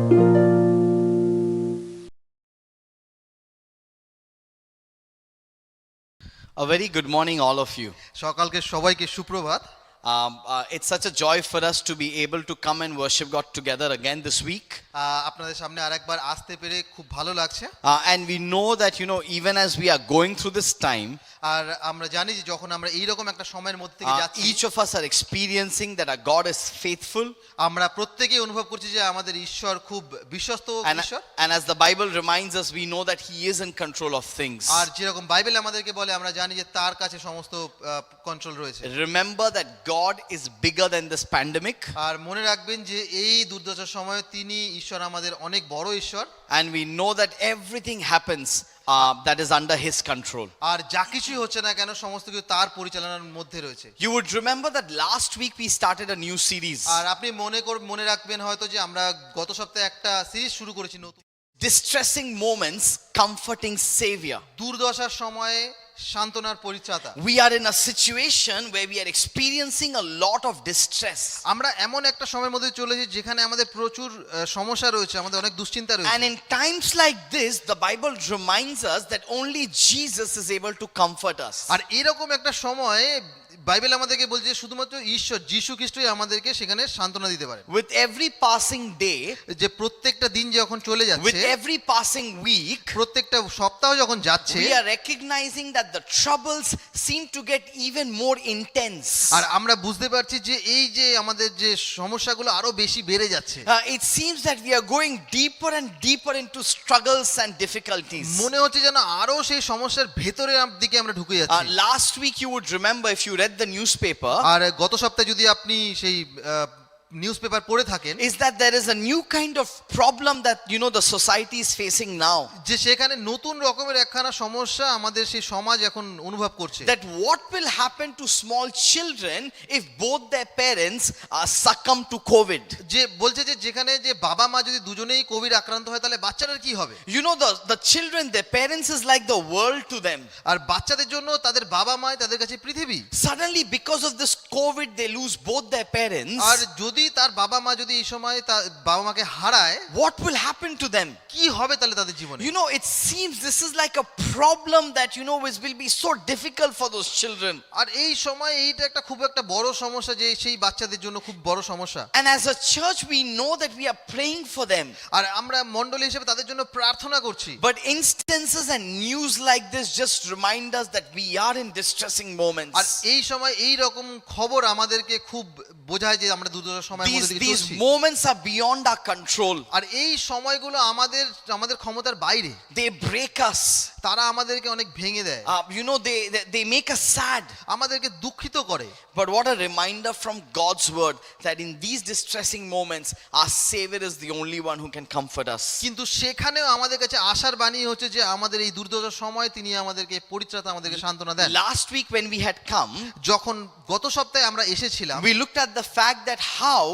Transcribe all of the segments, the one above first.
A very good morning, all of you. সকালকে সবাইকে সুপ্রভাত। It's such a joy for us to be able to come and worship God together again this week. আপনাদের সামনে আরেকবার আসতে পেরে খুব ভালো লাগছে। And we know that, even as we are going through this time, আর আমরা জানি যে যখন আমরা এই রকম একটা সময়ের মধ্যে থেকে যাচ্ছি, each of us are experiencing that our God is faithful. আমরা প্রত্যেকেই অনুভব করছি যে আমাদের ঈশ্বর খুব বিশ্বস্ত ঈশ্বর। And as the Bible reminds us, we know that He is in control of things. আর যেরকম বাইবেল আমাদেরকে বলে আমরা জানি যে তার কাছে সমস্ত কন্ট্রোল রয়েছে। Remember that God is bigger than this pandemic. আর মনে রাখবেন যে এই দুর্দশার সময়ে তিনি ঈশ্বর আমাদের অনেক বড় ঈশ্বর। And we know that everything happens that is under His control. আর যা কিছুই হচ্ছে না কেন সমস্ত কিছু তার পরিচালনার মধ্যে রয়েছে। You would remember that last week we started a new series. আর আপনি মনে রাখবেন হয়তো যে আমরা গত সপ্তাহে একটা সিরিজ শুরু করেছি নতুন, Distressing moments, comforting Savior. দুর্দশার সময়ে সান্ত্বনার পরিত্রাতা। We are in a situation where we are experiencing a lot of distress. আমরা এমন একটা সময়ের মধ্যে চলেছি যেখানে আমাদের প্রচুর সমস্যা রয়েছে, আমাদের অনেক দুশ্চিন্তা রয়েছে। And in times like this, the Bible reminds us that only Jesus is able to comfort us. আর এরকম একটা সময় বাইবেল আমাদেরকে বলছে শুধুমাত্র ঈশ্বর যীশু খ্রিস্টই আমাদেরকে সেখানে সান্ত্বনা দিতে পারে। With every passing day, যে প্রত্যেকটা দিন যখন চলে যাচ্ছে, with every passing week, প্রত্যেকটা সপ্তাহ যখন যাচ্ছে, we are recognizing that the troubles seem to get even more intense. আর আমরা বুঝতে পারছি যে এই যে আমাদের যে সমস্যাগুলো আরো বেশি বেড়ে যাচ্ছে। It seems that we are going deeper and deeper into struggles and difficulties. মনে হচ্ছে যেন আরো সেই সমস্যার ভেতরের দিকে আমরা ঢুকে যাচ্ছি। Last week you would remember, if you read the newspaper, আর গত সপ্তাহে যদি আপনি সেই নিউজপেপার পড়ে থাকেন, is that there is a new kind of problem that the society is facing now. যে সেখানে নতুন রকমের একখানা সমস্যা আমাদের সেই সমাজ এখন অনুভব করছে। That what will happen to small children if both their parents succumb to COVID. যে বলছে যে যেখানে যে বাবা মা যদি দুজনেই কোভিড আক্রান্ত হয় তাহলে বাচ্চাদের কি হবে? The children, their parents is like the world to them. আর বাচ্চাদের জন্য তাদের বাবা মা তাদের কাছে পৃথিবী। Suddenly because of this COVID they lose both their parents. আর যদি তার বাবা মা যদি এই সময় তার বাবা মাকে হারায়, what will happen to them? কি হবে তাহলে তাদের জীবনে? It seems this is like a problem that which will be so difficult for those children. আর এই সময় এইটা একটা খুব একটা বড় সমস্যা, যে সেই বাচ্চাদের জন্য খুব বড় সমস্যা। And as a church we know that we are praying for them. আর আমরা মণ্ডলী হিসেবে তাদের জন্য প্রার্থনা করছি। But instances and news like this just remind us that we are in distressing moments. আর এই সময় এই রকম খবর আমাদেরকে খুব বোঝায় যে আমরা দুর্দশার সময়ের মধ্যে দিয়ে These চলছি। moments are beyond our control. আর এই সময়গুলো আমাদের ক্ষমতার বাইরে। They break us. তারা আমাদেরকে অনেক ভেঙে দেয়। They make us sad. আমাদেরকে দুঃখিত করে। But what a reminder from God's word that in these distressing moments our Savior is the only one who can comfort us. কিন্তু সেখানেও আমাদের কাছে আশার বাণী হচ্ছে যে আমাদের এই দুর্দশার সময় তিনি আমাদেরকে পরিত্রাতা, আমাদেরকে সান্ত্বনা দেন। Last week when we had come, যখন গত সপ্তাহে আমরা এসেছিলাম, we looked at the fact that how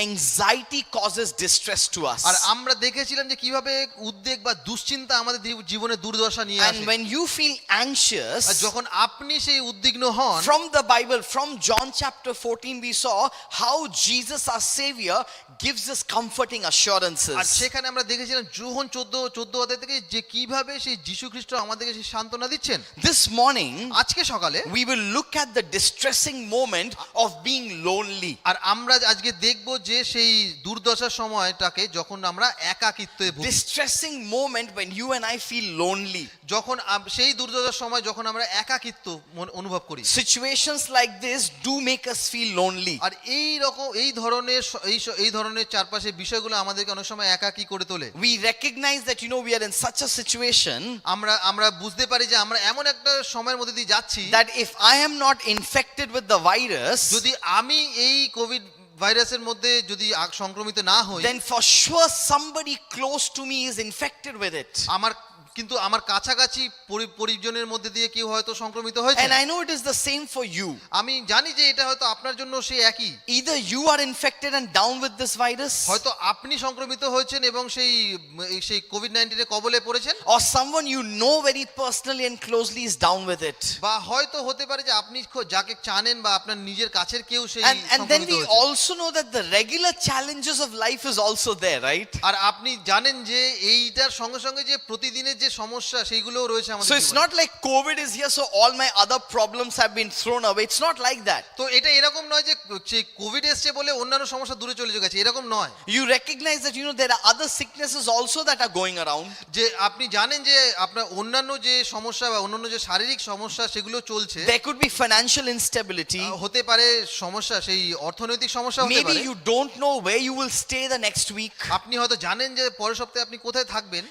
anxiety causes distress to us. আর আমরা দেখেছিলাম যে কিভাবে উদ্বেগ বা দুশ্চিন্তা আমাদের জীবনে দুর্দশা নিয়ে আসে। And when you feel anxious, যখন আপনি সেই উদ্বিগ্ন হন, from the Bible, from John chapter 14 we saw how Jesus our Savior gives us comforting assurances. আর সেখানে আমরা দেখেছিলাম যোহন 14 অধ্যায় থেকে যে কিভাবে সেই যীশু খ্রিস্ট আমাদেরকে সেই সান্ত্বনা দিচ্ছেন। This morning আজকে সকালে we will look at the distressing moment of being lonely. আর আমরা আজকে দেখব যে সেই দুর্দশার সময়টাকে যখন আমরা একাকিত্বে ভুগি। Distressing moment when you and I feel lonely. যখন সেই দুর্দশার সময় যখন আমরা একাকিত্ব অনুভব করি। Situations like this do make us feel lonely. আর এই ধরনের চারপাশে বিষয়গুলো আমাদেরকে অনেক সময় একাকী করে তোলে। We recognize that we are in such a situation আমরা বুঝতে পারি যে আমরা এমন একটা সময়ের মধ্যে দিয়ে যাচ্ছি that if I am not infected with the virus, যদি আমি এই কোভিড ভাইরাসের মধ্যে যদি সংক্রমিত না হই, then for sure somebody close to me is infected with it. আমার কিন্তু আমার কাছাকাছি পরিজনের মধ্যে দিয়ে কেউ হয়তো সংক্রমিত হয়েছে, And I know it is the same for you. আমি জানি যে এটা হয়তো আপনার জন্য সেই একই। Either you are infected and down with this virus, হয়তো আপনি সংক্রমিত হয়েছেন এবং সেই কোভিড-19 এর কবলে পড়েছেন, or someone you know very personally and closely is down with it. বা হয়তো হতে পারে যে আপনি যাকে জানেন বা আপনার নিজের কাছের কেউ সেই And then সংক্রমিত we হয়েছে। also know that the regular challenges of life is also there, right? আর আপনি জানেন যে এইটার সঙ্গে সঙ্গে যে প্রতিদিনের যে সমস্যা সেইগুলোও রয়েছে আমাদের So it's জীবনে। not like COVID is here, so all my other problems have been thrown away. It's not like that. তো এটা এরকম নয় যে সেই কোভিড এসছে বলে অন্যান্য সমস্যা দূরে চলে গেছে, এরকম নয়। You recognize that, there are other sicknesses also that are going around. যে আপনি জানেন যে আপনার অন্যান্য যে সমস্যা বা অন্যান্য যে শারীরিক সমস্যা সেগুলো চলছে, There could be financial instability. হতে পারে সমস্যা, সেই অর্থনৈতিক সমস্যা হতে Maybe পারে। you don't know where you will stay the next week. আপনি হয়তো জানেন যে পরের সপ্তাহে আপনি কোথায় থাকবেন।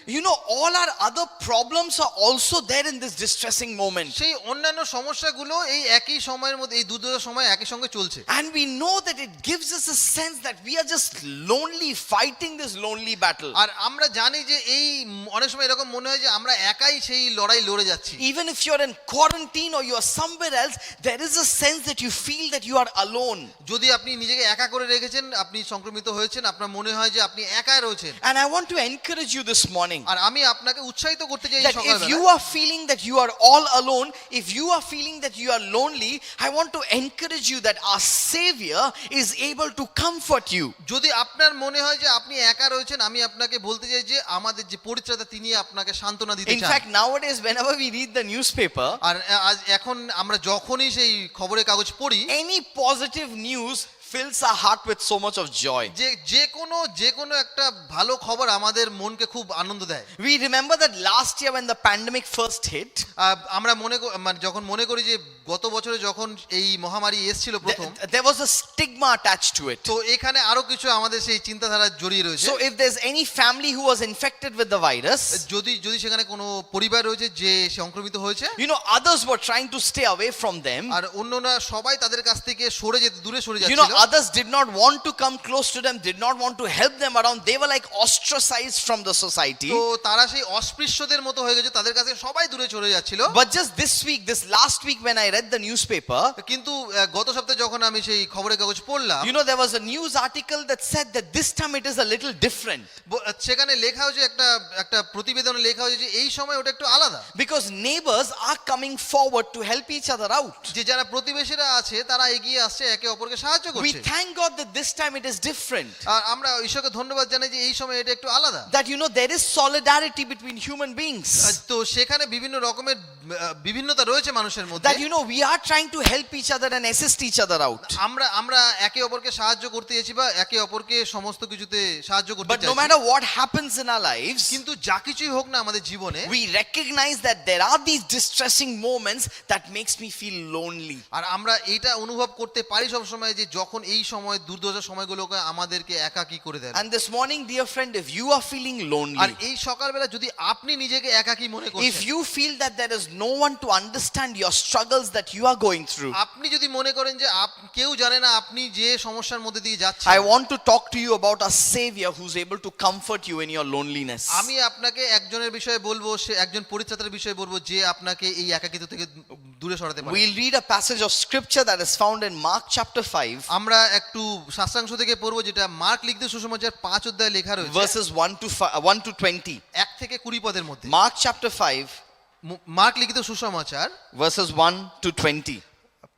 All our other problems are also there in this distressing moment. সেই অন্যান্য সমস্যাগুলো এই একই সময়ের মধ্যে, এই দুর্দশার সময় একই সঙ্গে চলছে। And we know that it gives us a sense that we are just lonely, fighting this lonely battle. আর আমরা জানি যে এই অনেক সময় এরকম মনে হয় যে আমরা একাই সেই লড়াই লড়ে যাচ্ছি। Even if you're in quarantine or you're somewhere else, there is a sense that you feel that you are alone. যদি আপনি নিজেকে একা করে রেখেছেন, আপনি সংক্রমিত হয়েছেন, আপনার মনে হয় যে আপনি একাই রয়েছেন। And I want to encourage you this morning আর আমি আপনাকে উৎসাহিত করতে চাই that if সকালবেলা, you are feeling that you are all alone, if you are feeling that you are lonely, I want to encourage you that our Savior is able to comfort you. যদি আপনার মনে হয় যে আপনি একা রয়েছেন, আমি আপনাকে বলতে চাই যে আমাদের যে পরিত্রাতা তিনি আপনাকে সান্ত্বনা দিতে In চান। fact, nowadays, whenever we read the newspaper, আর আজ এখন আমরা যখনই সেই খবরের কাগজ পড়ি, any positive news fills our heart with so much of joy. যে কোনো একটা ভালো খবর আমাদের মনকে খুব আনন্দ দেয়। We remember that last year when the pandemic first hit, আমরা যখন মনে করি যে গত বছরে যখন এই মহামারী এসেছিল প্রথম, there was a stigma attached to it. তো এখানে আরো কিছু আমাদের সেই চিন্তাধারা জড়িয়ে রয়েছে। So if there's any family who was infected with the virus, যদি সেখানে কোনো পরিবার রয়েছে যে সংক্রমিত হয়েছে, others were trying to stay away from them. আর অন্যরা সবাই তাদের কাছ থেকে দূরে সরে যাচ্ছিল। Others did not want to come close to them, did not want to help them around. They were like ostracized from the society. তো তারা সেই অস্পৃশ্যদের মতো হয়ে গেছে, তাদের কাছে সবাই দূরে চলে যাচ্ছিল। But just this last week when I read the newspaper, কিন্তু গত সপ্তাহে যখন আমি সেই খবরের কাগজ পড়লাম, there was a news article that said that this time it is a little different. সেখানে লেখা হয়েছে, একটা প্রতিবেদনে লেখা হয়েছে যে এই সময় ওটা একটু আলাদা। Because neighbors are coming forward to help each other out. যে যারা প্রতিবেশীরা আছে তারা এগিয়ে আসছে একে অপরকে সাহায্য We করছে। thank God that this time it is different. আর আমরা ঈশ্বরকে ধন্যবাদ জানাই যে এই সময় এটা একটু আলাদা। That there is solidarity between human beings. তো সেখানে বিভিন্ন রকমের বিভিন্নতা রয়েছে মানুষের মধ্যে। That we are trying to help each other and assist each other out. আমরা একে অপরকে সাহায্য করতে চাইছি বা একে অপরকে সমস্ত কিছুতে সাহায্য করতে But চাইছি। no matter what happens in our lives, কিন্তু যা কিছুই হোক না আমাদের জীবনে, we recognize that there are these distressing moments that makes me feel lonely. আর আমরা এটা অনুভব করতে পারি সব সময় যে যখন এই সময় দুর্দশার সময়গুলোকে আমাদেরকে একাকী করে দেয়। And this morning, dear friend, if you are feeling R lonely, এই সকালবেলা যদি আপনি নিজেকে একাকী মনে if করছেন, you feel that there is no one to understand your struggles that you are going through, আপনি যদি মনে করেন যে কেউ জানে না আপনি যে সমস্যার মধ্যে দিয়ে যাচ্ছেন, I want to talk to you about a Savior who's able to comfort you in your loneliness. আমি আপনাকে একজনের বিষয়ে বলবো, সে একজন পরিত্রাতার বিষয়ে বলবো যে আপনাকে এই একাকিত্ব থেকে দূরে সরাতে পারে। We'll read a passage of scripture that is found in Mark chapter 5, আমরা একটু শাস্ত্রাংশ থেকে পড়বো যেটা মার্ক লিখিত সুসমাচার 5 অধ্যায়ে লেখা রয়েছে, verses 1 to 20. 1 থেকে 20 পদের মধ্যে। Mark chapter 5, মার্ক লিখিত সুসমাচার verses 1 to 20.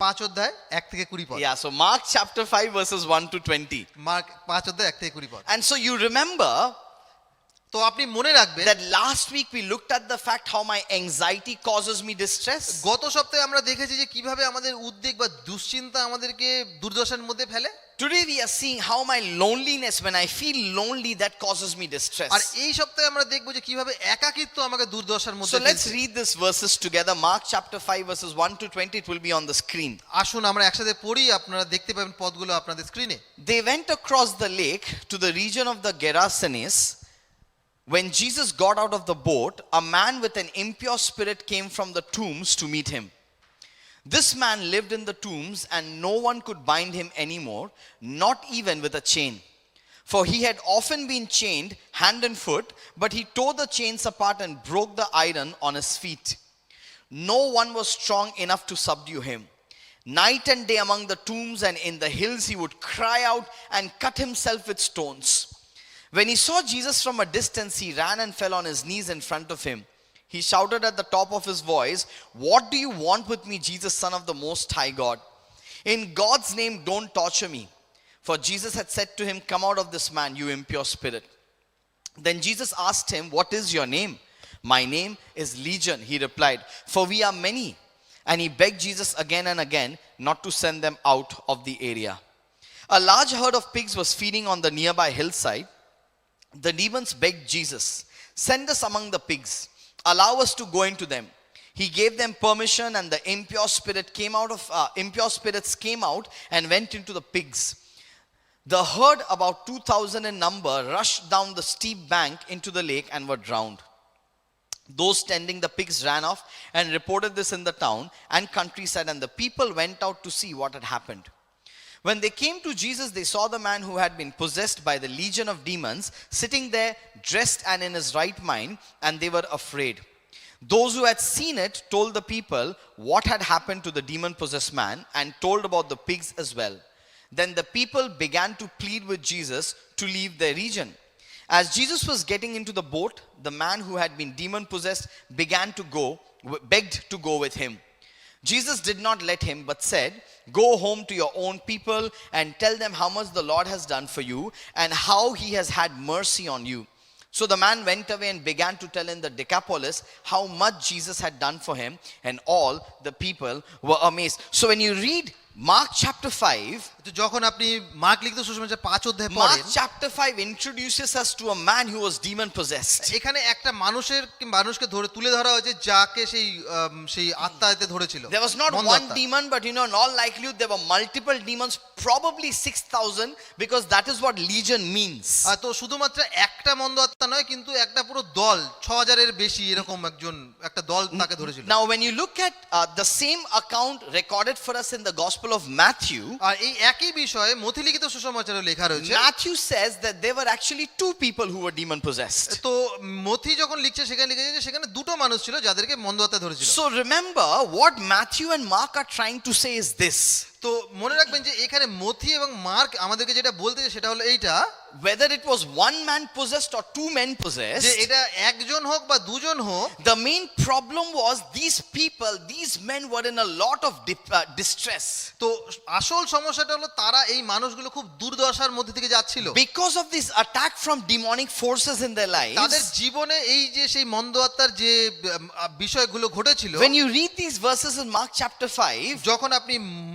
5 অধ্যায় 1 থেকে 20 পদ। Yeah, so Mark chapter 5, verses 1 to 20. Mark 5 অধ্যায় 1 থেকে 20 পদ। And so you remember তো আপনি মনে রাখবেন that last week we looked at the fact how my anxiety causes me distress. গত সপ্তাহে আমরা দেখেছি যে কিভাবে আমাদের উদ্বেগ বা দুশ্চিন্তা আমাদেরকে দুর্দশার মধ্যে ফেলে। Today we are seeing how my loneliness, when I feel lonely, that causes me distress. আর এই সপ্তাহে আমরা দেখব যে কিভাবে একাকিত্ব আমাকে দুর্দশার So মধ্যে let's ফেলছে। read these verses together. Mark chapter 5, verses 1 to 20. It will be on the screen. আসুন আমরা একসাথে পড়ি, আপনারা দেখতে পাবেন পদগুলো আপনাদের স্ক্রিনে। They went across the lake to the region of the Gerasenes. When Jesus got out of the boat, a man with an impure spirit came from the tombs to meet him. This man lived in the tombs, and no one could bind him anymore, not even with a chain. For he had often been chained hand and foot, but he tore the chains apart and broke the iron on his feet. No one was strong enough to subdue him. Night and day among the tombs and in the hills he would cry out and cut himself with stones. When he saw Jesus from a distance, he ran and fell on his knees in front of him. He shouted at the top of his voice, "What do you want with me, Jesus, Son of the Most High God? In God's name, don't torture me." For Jesus had said to him, "Come out of this man, you impure spirit." Then Jesus asked him, "What is your name?" "My name is Legion," he replied, "for we are many." And he begged Jesus again and again not to send them out of the area. A large herd of pigs was feeding on the nearby hillside. The demons begged Jesus, "Send us among the pigs. Allow us to go into them." He gave them permission, and the impure spirits came out and went into the pigs. The herd, about 2,000 in number, rushed down the steep bank into the lake and were drowned. Those tending the pigs ran off and reported this in the town and countryside, and the people went out to see what had happened. When they came to Jesus, they saw the man who had been possessed by the legion of demons sitting there, dressed and in his right mind, and they were afraid. Those who had seen it told the people what had happened to the demon-possessed man and told about the pigs as well. Then the people began to plead with Jesus to leave their region. As Jesus was getting into the boat, the man who had been demon-possessed begged to go with him. Jesus did not let him, but said, "Go home to your own people and tell them how much the Lord has done for you and how he has had mercy on you." So the man went away and began to tell in the Decapolis how much Jesus had done for him, and all the people were amazed. So when you read Mark chapter 5, তো যখন আপনি mark লিখিত সুসমাচার 5 অধ্যায় Mark পড়েন, chapter 5 introduces us to a man who was demon possessed. এখানে একটা মানুষকে তুলে ধরা হয়েছে যাকে সেই আত্মাতে ধরেছিল। There was not মন্দ one আত্মা। demon, but in all likelihood there were multiple demons, probably 6,000, because that is what legion means. তো শুধুমাত্র একটা মন্দ আত্মা নয়, কিন্তু একটা পুরো দল 6,000 এর বেশি এরকম একটা দল তাকে ধরেছিল। Now when you look at the same account recorded for us in the Gospel of Matthew, আর এই একই বিষয়ে মথি লিখিত সুসমাচারে লেখা রয়েছে। Matthew says that there were actually two people who were demon possessed. তো মথি যখন লিখছে সেখানে লিখেছে যে সেখানে দুটো মানুষ ছিল যাদেরকে মন্দ আত্মা ধরেছিল। So remember, what Matthew and Mark are trying to say is this: তো মনে রাখবেন যে এখানে মথি এবং মার্ক আমাদেরকে যেটা বলতে সেটা হলো এইটা, whether it was one man possessed or two men যে possessed, এটা একজন হোক বা দুজন হোক, the main problem was these men were in a lot of distress. তো আসল সমস্যাটা হলো তারা এই মানুষগুলো খুব দুর্দশার মধ্যে থেকে যাচ্ছিল Because of this attack from demonic forces in their তাদের lives. জীবনে এই যে সেই মন্দ আত্মার যে বিষয়গুলো ঘটেছিল। When you read these verses in Mark chapter 5, যখন আপনি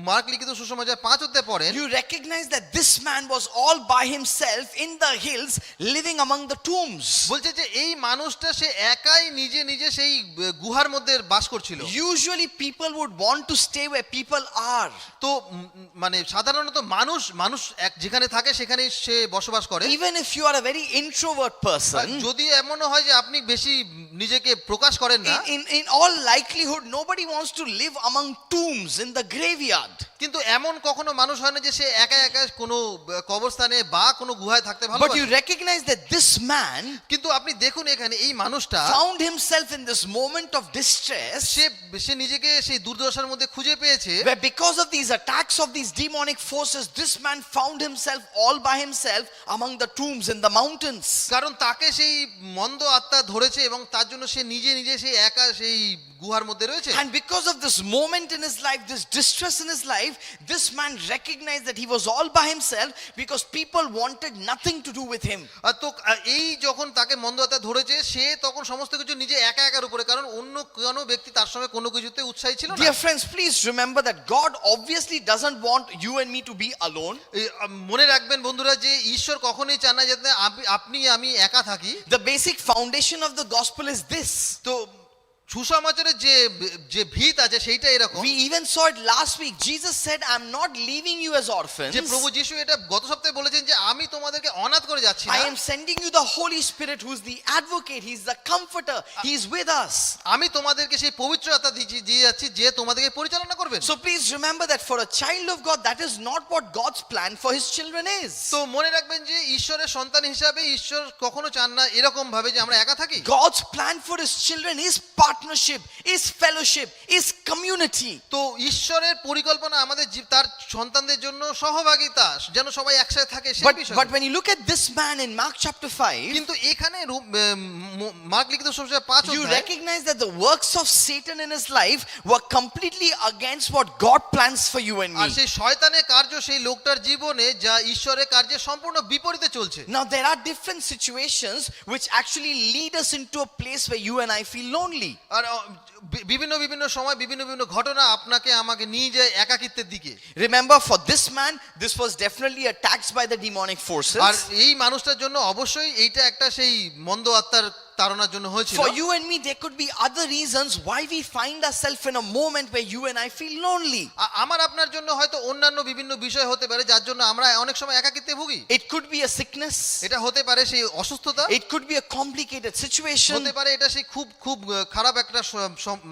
মার্ক লিখিত সুসমাচার 5 অধ্যায় পড়েন, you recognize that this man was all by himself in the hills, living among the tombs. বলছে যে এই মানুষটা সে একাই নিজে নিজে সেই গুহার মধ্যে বাস করছিল। Usually people would want to stay where people are. তো মানে সাধারণত মানুষ যেখানে থাকে সেখানেই সে বসবাস করে। Even if you are a very introvert person, যদি এমনও হয় যে আপনি বেশি নিজেকে প্রকাশ করেন না, in all likelihood nobody wants to live among tombs in the graveyard. কিন্তু এমন কখনো মানুষ হয় না যে সে একা একা কোনো কবরস্থানে বা কোনো গুহায় থাকতে But ভালোবাসে। you recognize that this man কিন্তু আপনি দেখুন এখানে এই মানুষটা found himself in this moment of distress, সে নিজেকে সেই দুর্দশার মধ্যে খুঁজে পেয়েছে, where because of these attacks of these demonic forces, this man found himself all by himself among the tombs in the mountains. কারণ তাকে সেই মন্দ আত্মা ধরেছে এবং তার জন্য সে নিজে নিজে সেই একা সেই গুহার মধ্যে রয়েছে। And because of this moment in his life, this distress in his life, this man recognized that he was all by himself because people wanted nothing to do with him. তো এই যখন তাকে মন্দ আত্মা ধরেছে সে তখন সমস্ত কিছু নিজে একা একার উপরে, কারণ অন্য কোনো ব্যক্তি তার সঙ্গে কোনো কিছুতে উৎসাহী ছিল না। Dear friends, please remember that God obviously doesn't want you and me to be alone. মনে রাখবেন বন্ধুরা যে ঈশ্বর কখনোই চান না যাতে আপনি আমি একা থাকি। The basic foundation of the gospel is this. তো সুসমাচারের যে যে ভিত আছে সেইটা এরকম We even saw it last week. Jesus said, I'm not leaving you as orphans. যে প্রভু যিশু এটা গত সপ্তাহে বলেছেন যে আমি তোমাদেরকে অনাথ করে যাচ্ছি I না, am sending you the Holy Spirit, who's the advocate. He's the comforter. He's with us. আমি তোমাদেরকে সেই পবিত্র আত্মা দিয়ে যাচ্ছি যে তোমাদেরকে পরিচালনা করবেন। So please remember that for a child of God, that is not what God's plan for his children is. তো মনে রাখবেন যে ঈশ্বরের সন্তান হিসাবে ঈশ্বর কখনো চান না এরকম ভাবে যে আমরা একা থাকি। God's plan for his children is partnership, is fellowship, is community. তো ঈশ্বরের পরিকল্পনা আমাদের তার সন্তানদের জন্য সহভাগিতা, যেন সবাই একসাথে থাকে সেই বিষয়। But when you look at this man in Mark chapter 5, কিন্তু এখানে মার্ক লিখিত সুসমাচার 5 you অধ্যায় recognize that the works of Satan in his life were completely against what God plans for you and R me. সেই শয়তানের কার্য সেই লোকটার জীবনে যা ঈশ্বরের কার্যের সম্পূর্ণ বিপরীতে চলছে। Now there are different situations which actually lead us into a place where you and I feel lonely. আর বিভিন্ন বিভিন্ন সময় বিভিন্ন বিভিন্ন ঘটনা আপনাকে আমাকে নিয়ে যায় একাকিত্বের দিকে। Remember, for this man, this was definitely attacked by the demonic forces. আর এই মানুষটার জন্য অবশ্যই এইটা একটা সেই মন্দ আত্মার তাড়নার জন্য হয়েছিল। For you and me, there could be other reasons why we find ourselves in a moment where you and I feel lonely. আমার আপনার জন্য হয়তো অন্যান্য বিভিন্ন বিষয় হতে পারে যার জন্য আমরা অনেক সময় একাকিত্বে ভুগি। It could be a sickness. এটা হতে পারে সেই অসুস্থতা, It could be a complicated situation. হতে পারে এটা সেই খুব খুব খারাপ একটা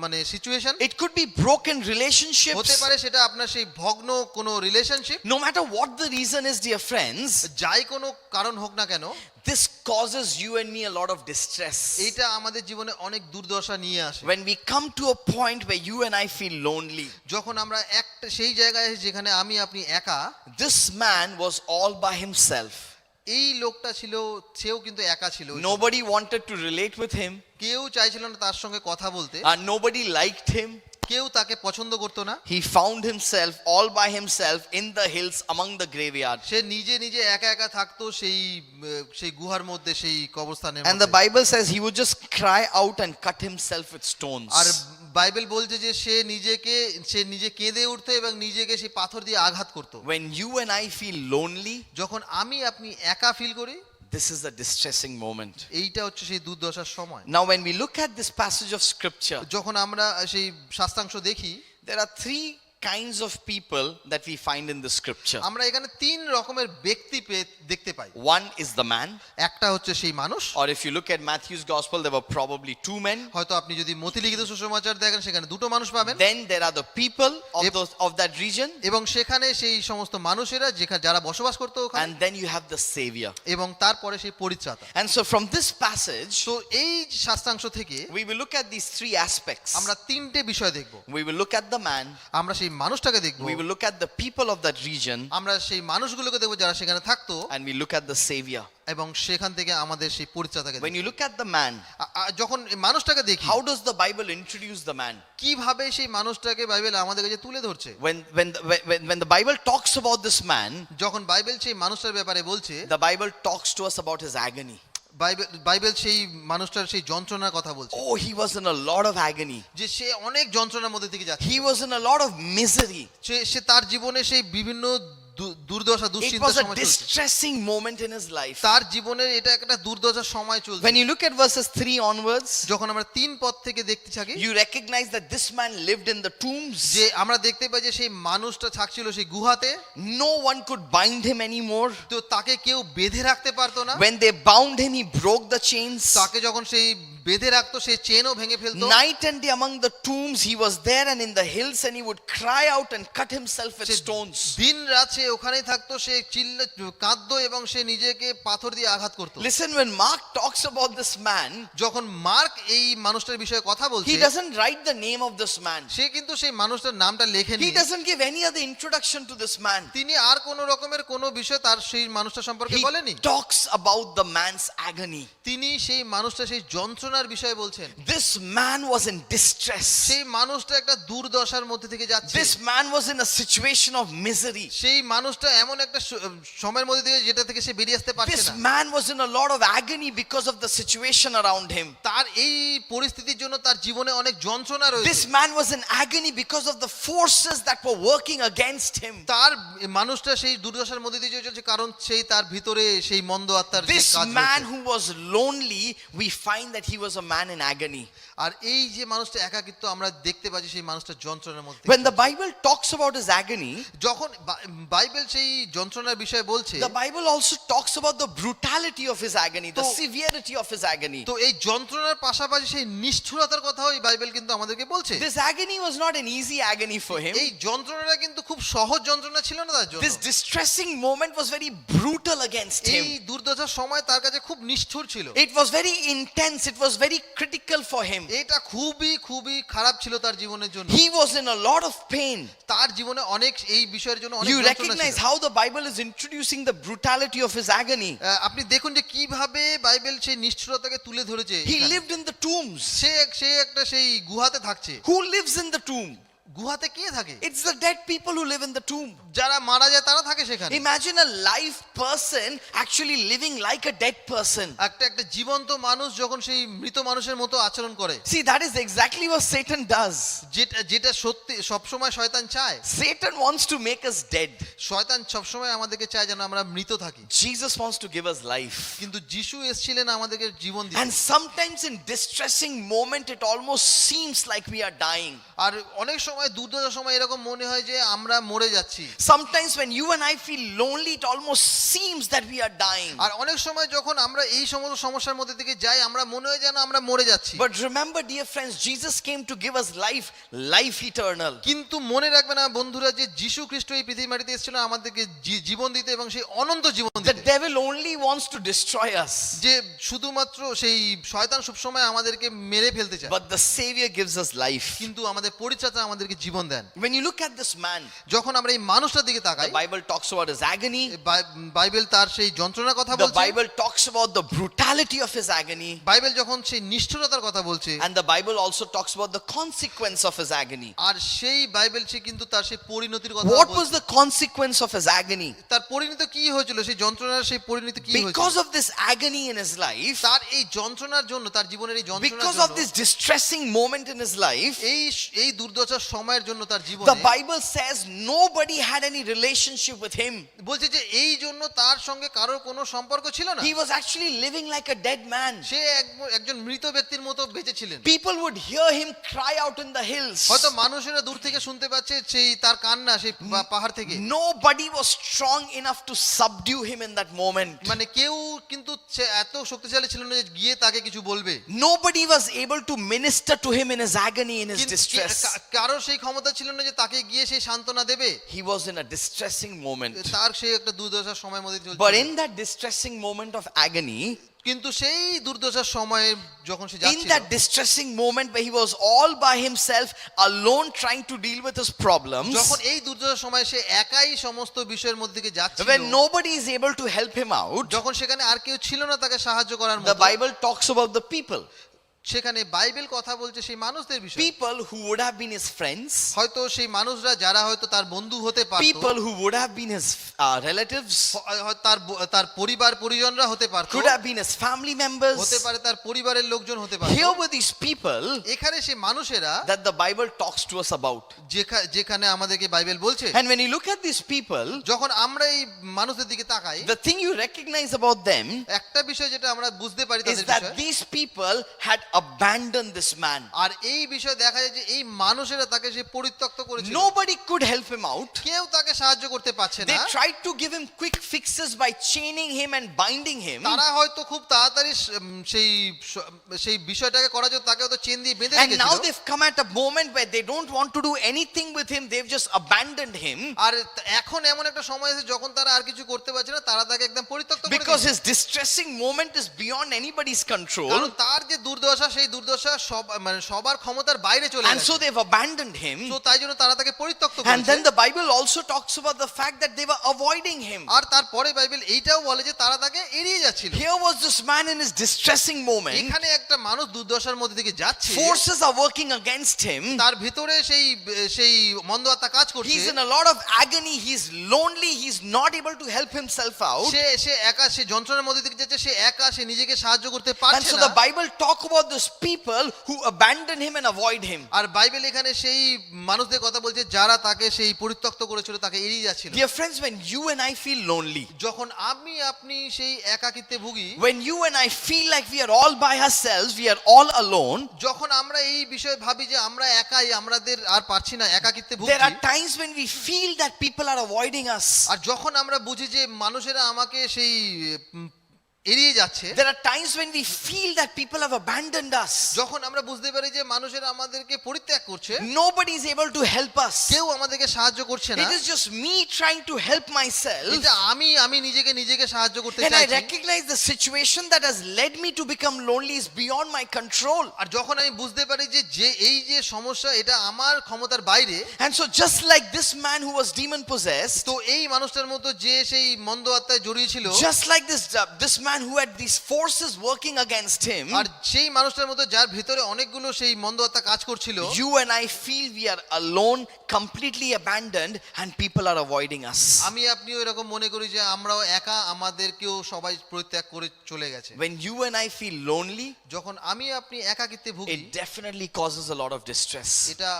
মানে situation, It could be broken relationships. হতে পারে সেটা আপনার সেই ভগ্ন কোনো relationship. No matter what the reason is, dear friends, যাই কোনো কারণ হোক না কেন, this causes you and me a lot of distress. এইটা আমাদের জীবনে অনেক দুর্দশা নিয়ে আসে। When we come to a point where you and I feel lonely, যখন আমরা একটা সেই জায়গায় যেখানে আমি আপনি একা, this man was all by himself. এই লোকটা ছিল, সেও কিন্তু একা ছিল। Nobody wanted to relate with him, কেউ চাইছিল না তার সঙ্গে কথা বলতে, and nobody liked him. কেউ তাকে পছন্দ করতো না। He found himself all by himself in the hills among the graveyard. সে নিজে নিজে একা একা থাকতো সেই সেই গুহার মধ্যে, সেই কবরস্থানের And the মধ্যে। Bible says he would just cry out and cut himself with stones. আর বাইবেল বলছে যে সে নিজে কেঁদে উঠতো এবং নিজেকে সেই পাথর দিয়ে আঘাত করতো। When you and I feel lonely, যখন আমি আপনি একা ফিল করি, this is a distressing moment. এইটা হচ্ছে সেই দুর্দশার সময়। Now when we look at this passage of scripture, যখন আমরা সেই শাস্ত্রাংশ দেখি, there are three kinds of people that we find in the scripture. আমরা এখানে তিন রকমের ব্যক্তি দেখতে পাই। One is the man, একটা হচ্ছে সেই মানুষ, or if you look at Matthew's gospel, there were probably two men. হয়তো আপনি যদি মথি লিখিত সুসমাচার দেখেন সেখানে দুটো মানুষ পাবেন। Then there are the people of that region, এবং সেখানে সেই সমস্ত মানুষেরা যারা বসবাস করতো ওখানে, and then you have the savior. এবং তারপরে সেই পরিত্রাতা। And so from this passage, তো এই শাস্ত্রাংশ থেকে we will look at these three aspects. আমরা তিনটে বিষয় দেখব। We will look at the man, আমরা সেই মানুষটাকে দেখব, we will look at the people of that region, আমরা সেই মানুষগুলোকে দেখব যারা সেখানে থাকতো, and we look at the savior. এবং সেখান থেকে আমাদের সেই পরিত্রাতাকে When দেখব। you look at the man, যখন এই মানুষটাকে দেখি, how does the Bible introduce the man? কিভাবে সেই মানুষটাকে বাইবেল আমাদের কাছে তুলে ধরছে। When the Bible talks about this man, যখন বাইবেল সেই মানুষটার ব্যাপারে বলছে, the Bible talks to us about his agony. Bible সেই মানুষটার সেই যন্ত্রণার কথা বলছে। Oh, he was in a lot of agony. যে সে অনেক যন্ত্রণার মধ্যে থেকে যাচ্ছে। He was in a lot of misery. সে তার জীবনে সেই বিভিন্ন দুর্দশা It দুশ্চিন্তার was a সময় চলছে। distressing moment in his life. তার জীবনের এটা একটা দুর্দশার সময় চলছে। When you look at verses 3 onwards, যখন আমরা 3 পদ থেকে দেখতে থাকি, you recognize that this man lived in the tombs. যে আমরা দেখতে পাই যে সেই মানুষটা থাকছিল সেই গুহাতে। No one could bind him anymore. তো তাকে কেউ বেঁধে রাখতে পারতো না। When they bound him, he broke the chains. তাকে যখন সেই বেঁধে রাখতো সেই চেনও ভেঙে ফেলতো। Night and day among the tombs he was there, and in the hills, and he would cry out and cut himself with stones. দিন রাত সে ওখানেই থাকতো, সে কাঁদতো এবং সে নিজেকে পাথর দিয়ে আঘাত করতো। Listen, when Mark talks about this man, যখন মার্ক এই মানুষটার বিষয়ে কথা বলছে, he doesn't write the name of this man. সে কিন্তু সেই মানুষটার নামটা লেখেনি। He doesn't give any other introduction to this man. তিনি আর কোন রকমের কোন বিষয় তার সেই মানুষটা সম্পর্কে He বলেনি। talks about the man's agony. তিনি সেই মানুষটা সেই যন্ত্রণার বিষয়ে বলছেন। This man was in distress. সেই মানুষটা একটা দুর্দশার মধ্যে থেকে যাচ্ছে। This man was in a situation of misery. সেই মানুষটা এমন একটা সময়ের মধ্যে দিয়ে যেটা থেকে সে বেরিয়ে আসতে পারছে This না। man was in a lot of agony because of the situation around him. তার এই পরিস্থিতির জন্য তার জীবনে অনেক যন্ত্রণা রয়েছে। This man was in agony because of the forces that were working against him. তার মানুষটা সেই দুর্দশার মধ্যে দিয়ে চলছে কারণ সেই তার ভিতরে সেই মন্দ আত্মার যে This কাজ man হচ্ছে। who was lonely, we find that he was a man in agony. আর এই যে মানুষটা একাকিত্ব আমরা দেখতে পাচ্ছি সেই মানুষটা যন্ত্রণার মধ্যে। When the Bible talks about his agony, যখন বাইবেল সেই যন্ত্রণার বিষয়ে বলছে, the Bible also talks about the brutality of his agony, the তো- severity of his agony. তো এই যন্ত্রণার পাশাপাশি সেই নিষ্ঠুরতার কথাও এই বাইবেল কিন্তু আমাদেরকে বলছে। This agony was not an easy agony for him. এই যন্ত্রণাটা কিন্তু খুব সহজ যন্ত্রণা ছিল না তার জন্য। This distressing moment was very brutal against এই him. দুর্দশার সময় তার কাছে খুব নিষ্ঠুর ছিল। It was very intense, it was very critical for him. এটা খুবই খুবই খারাপ ছিল তার জীবনের জন্য। He was in a lot of pain. তার জীবনে অনেক এই বিষয়ের জন্য অনেক You যন্ত্রণা recognize ছিল। how the Bible is introducing the brutality of his agony. আপনি দেখুন যে কিভাবে বাইবেল সেই নিষ্ঠুরতাকে তুলে ধরেছে। He এখানে। lived in the tombs. সে একটা সেই গুহাতে থাকছে। Who lives in the tomb? গুহাতে কে থাকে? It's the dead people who live in the tomb. যারা মারা যায় তারা থাকে সেখানে। Imagine a live person actually living like a dead person. একটা জীবন্ত মানুষ যখন সেই মৃত মানুষের মতো আচরণ করে। See, that is exactly what Satan does. যেটা সত্যি সবসময় শয়তান চায়। Satan wants to make us dead. শয়তান সবসময় আমাদেরকে চায় যেন আমরা মৃত থাকি। Jesus wants to give us life. কিন্তু যিশু এসেছিলেন আমাদেরকে জীবন দিতে। And sometimes in distressing moment it almost seems like we are dying. আর অনেক সময় দুর্দশার সময় এরকম মনে হয় যে আমরা মরে যাচ্ছি। Sometimes when you and I feel lonely it almost seems that we are dying. আর অনেক সময় যখন আমরা এই সমস্ত সমস্যার মধ্যে থেকে যাই আমরা মনে হয় যেন আমরা মরে যাচ্ছি। But remember, dear friends, Jesus came to give us life, life eternal. কিন্তু মনে রাখবেন না বন্ধুরা যে যিশু খ্রিস্ট এই পৃথিবীর মাটিতে এসেছিল আমাদেরকে জীবন দিতে এবং সেই অনন্ত জীবন The দিতে। devil only wants to destroy us. যে শুধুমাত্র সেই শয়তান সবসময় আমাদেরকে মেরে ফেলতে চায়। But the Savior gives us life. কিন্তু আমাদের পরিচালক আমাদেরকে জীবন দেন। When you look at this man, যখন আমরা এই মানুষটার দিকে তাকাই, the Bible talks about his agony. Bible তার সেই যন্ত্রণার কথা The বলছে। Bible talks about the brutality of his agony. Bible যখন সেই নিষ্ঠুরতার কথা বলছে, And the Bible also talks about the consequence of his agony. আর সেই বাইবেল সে কিন্তু তার সেই পরিণতির কথা What বলছে। was the consequence of his agony? তার পরিণতি কি হয়েছিল? সেই যন্ত্রণার সেই পরিণতি কি হয়েছিল? Because of this agony in his life, তার এই যন্ত্রণার জন্য, তার জীবনের এই যন্ত্রণার because of this জন্য, distressing moment in his life, এই দুর্দশার সময়ের জন্য তার the জীবনে Bible says nobody had any relationship with him. বলছে যে এই জন্য তার সঙ্গে কারোর কোনো সম্পর্ক ছিল না। He was actually living like a dead man. সে একজন মৃত ব্যক্তির মতো বেঁচে ছিলেন। People would hear him cry out in the hills. হয়তো মানুষেরা দূর থেকে শুনতে পাচ্ছে সেই তার কান্না সেই পাহাড় থেকে। Nobody was strong enough to subdue him in that moment. মানে কেউ কিন্তু সে এত শক্তিশালী ছিল না যে গিয়ে তাকে কিছু বলবে। Nobody was able to minister to him in his agony, in his distress. কারোর সেই ক্ষমতা ছিল না যে তাকে গিয়ে সেই সান্ত্বনা দেবে। He was in a distressing moment. তার সেই একটা দুর্দশার সময়ের মধ্যে চলছিল। But in that distressing moment of agony, কিন্তু সেই দুর্দশার সময়ে যখন সে in যাচ্ছিল, that distressing moment where he was all by himself, alone, trying to deal with his problems, যখন এই দুর্দশার সময় সে একাই সমস্ত বিষয়ের মধ্যে দিয়ে যাচ্ছিল, when nobody is able to help him out, যখন সেখানে আর কেউ ছিল না তাকে সাহায্য করার the মতো, Bible talks about the people. সেখানে বাইবেল কথা বলছে সেই মানুষদের বিষয়ে। People who would have been his friends, হয়তো সেই মানুষরা যারা হয়তো তার বন্ধু হতে পারতো, people who would have been his relatives, তার পরিবার পরিজনরা হতে পারতো, could have been his family members. হতে পারে তার পরিবারের লোকজন হতে পারতো। Here were these people এখানে সেই মানুষেরা that the Bible talks to us about. যেখানে আমাদেরকে বাইবেল বলছে। And when you look at these people, যখন আমরা এই মানুষদের দিকে তাকাই, the thing you recognize about them একটা বিষয় যেটা আমরা বুঝতে পারি is তাদের that বিষয়ে, these people had abandoned this man. আর এই বিষয়ে দেখা যায় যে এই মানুষেরা তাকে সে পরিত্যক্ত করেছিল। Nobody could help him out. কেউ তাকে সাহায্য করতে পারছে They না। tried to give him quick fixes by chaining him and binding him. তারা হয়তো খুব তাড়াতাড়ি সেই বিষয়টাকে করার জন্য তাকে হয়তো চেন দিয়ে বেঁধে And now রেখেছিল। they've come at a moment where they don't want to do anything with him. They've just abandoned him আর এখন এমন একটা সময় আছে যখন তারা আর কিছু করতে পারছে না, তারা তাকে একদম পরিত্যক্ত করে because দিয়েছে। his distressing moment is beyond anybody's কারণ control. তার যে দুর্দশা সেই দুর্দশা সবার ক্ষমতার বাইরে চলে And গেছে। so they've abandoned him. তো তাই জন্য তারা তাকে পরিত্যক্ত And করেছে। then the Bible also talks about the fact that they were avoiding him. আর তারপরে বাইবেল এইটাও বলে যে তারা তাকে এড়িয়ে যাচ্ছিল। Here was this man in his distressing moment. এখানে একটা মানুষ দুর্দশার মধ্যে দিকে যাচ্ছে, Forces are working against him. তার ভিতরে সেই মন্দ আত্মা কাজ করছে। He's in a lot of agony. He's lonely. He's not able to help himself out. সে একা, সে যন্ত্রণার মধ্যে দিকে যাচ্ছে, সে একা, সে নিজেকে সাহায্য করতে And পারছে so না। the Bible talk about those people who abandon him and avoid him. আর বাইবেল এখানে সেই মানুষদের কথা বলছে যারা তাকে সেই পরিত্যক্ত করেছিল, তাকে এড়িয়ে যাচ্ছিল। Dear friends, when you and I feel lonely, যখন আপনি সেই একাকিত্বে ভুগি, when you and I feel like we are all by ourselves, we are all alone, যখন আমরা এই বিষয়ে ভাবি যে আমরা একাই, আমাদের আর পারছি না, একাকিত্বে there ভুগছি, are times when we feel that people are avoiding us. আর যখন আমরা বুঝি যে মানুষেরা আমাকে সেই এড়িয়ে যাচ্ছে, There are times when we feel that people have abandoned us. যখন আমরা বুঝতে পারি যে মানুষেরা আমাদেরকে পরিত্যাগ করছে, Nobody is able to help us. কেউ আমাদেরকে সাহায্য করছে না, It is just me trying to help myself. এটা আমি নিজেকে সাহায্য করতে And I চাইছি। recognize the situation that has led me to become lonely is beyond my control. আর যখন আমি বুঝতে পারি যে এই যে সমস্যা এটা আমার ক্ষমতার বাইরে, And so just like this man who was demon possessed, তো এই মানুষটার মতো যে সেই মন্দ আত্মায় জড়িয়ে ছিল, just like this man who had these forces working against him, আর সেই মানুষটার মতো যার ভিতরে অনেকগুলো সেই মন্দ আত্মা কাজ করছিল, you and I feel we are alone, completely abandoned, and people are avoiding us. আপনিও এরকম মনে করি যে আমরাও একা, আমাদেরকেও সবাই পরিত্যাগ করে চলে গেছে। When you and I feel lonely, যখন আপনি একাকিত্বে ভুগি, it definitely causes a lot of distress. এটা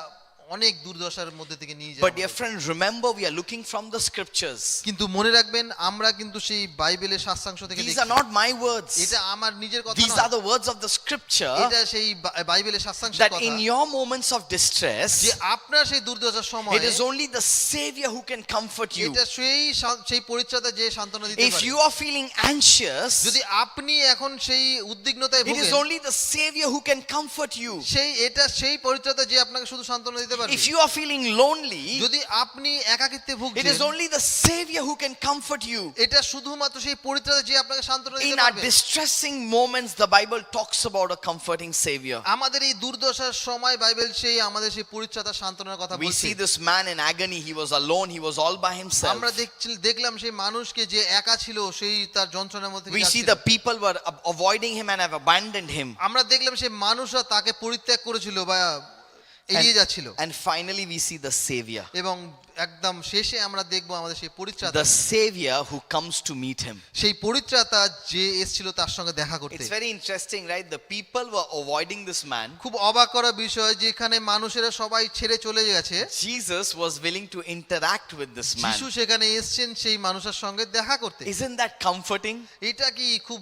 অনেক দুর্দশার মধ্যে থেকে নিয়ে But dear যায়। friend, remember we are looking from the scriptures. কিন্তু মনে রাখবেন আমরা কিন্তু সেই বাইবেলের শাস্ত্রাংশ থেকে These দেখি। are not my words. এটা আমার নিজের কথা These নয়, are the words of the scripture, এটা সেই বাইবেলের শাস্ত্রাংশের that কথা, in your moments of distress, যে আপনার সেই দুর্দশার সময় it is only the Savior who can comfort you. এটা সেই পরিত্রাতা যে সান্ত্বনা দিতে If পারে। you are feeling anxious, যদি আপনি এখন সেই উদ্বিগ্নতায় it is ভোগেন, only the Savior who can comfort you. সেই পরিত্রাতা যে আপনাকে শুধু সান্ত্বনা দিতে পারবে। If you are feeling lonely, যদি আপনি একাকিত্বে it ভুগছেন, is only the Savior who can comfort you. এটা শুধুমাত্র সেই পরিত্রাতা যে আপনাকে সান্ত্বনা দিতে In our পারবে। distressing moments, the Bible talks about a comforting Savior. আমাদের এই দুর্দশার সময় বাইবেল সেই আমাদের সেই পরিত্রাতা সান্ত্বনার কথা We বলছে। see this man in agony. He was alone. He was all by himself. আমরা দেখলাম সেই মানুষকে যে একা ছিল, সেই তার যন্ত্রণার মধ্যে We see যাচ্ছিল। the people were avoiding him and have abandoned him. আমরা দেখলাম সেই মানুষরা তাকে পরিত্যাগ করেছিল বা এড়িয়ে যাচ্ছিল, And finally, we see the Savior. এবং একদম শেষে আমরা দেখবো আমাদের সেই পরিত্রাতা, The Savior who comes to meet him. সেই পরিত্রাতা যে এসেছিল তার সঙ্গে দেখা করতে। It's very interesting, right? The people were avoiding this man. খুব অবাক করা বিষয়, যেখানে মানুষেরা সবাই ছেড়ে চলে গেছে, Jesus was willing to interact with this man. যিশু সেখানে এসেছেন সেই মানুষের সঙ্গে দেখা করতে। Isn't that comforting? এটা কি খুব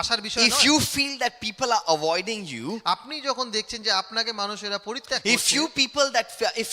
আশার বিষয় If নয়? you feel that people are avoiding you, আপনি যখন দেখছেন যে আপনাকে মানুষেরা পরিত্যাগ if করছে,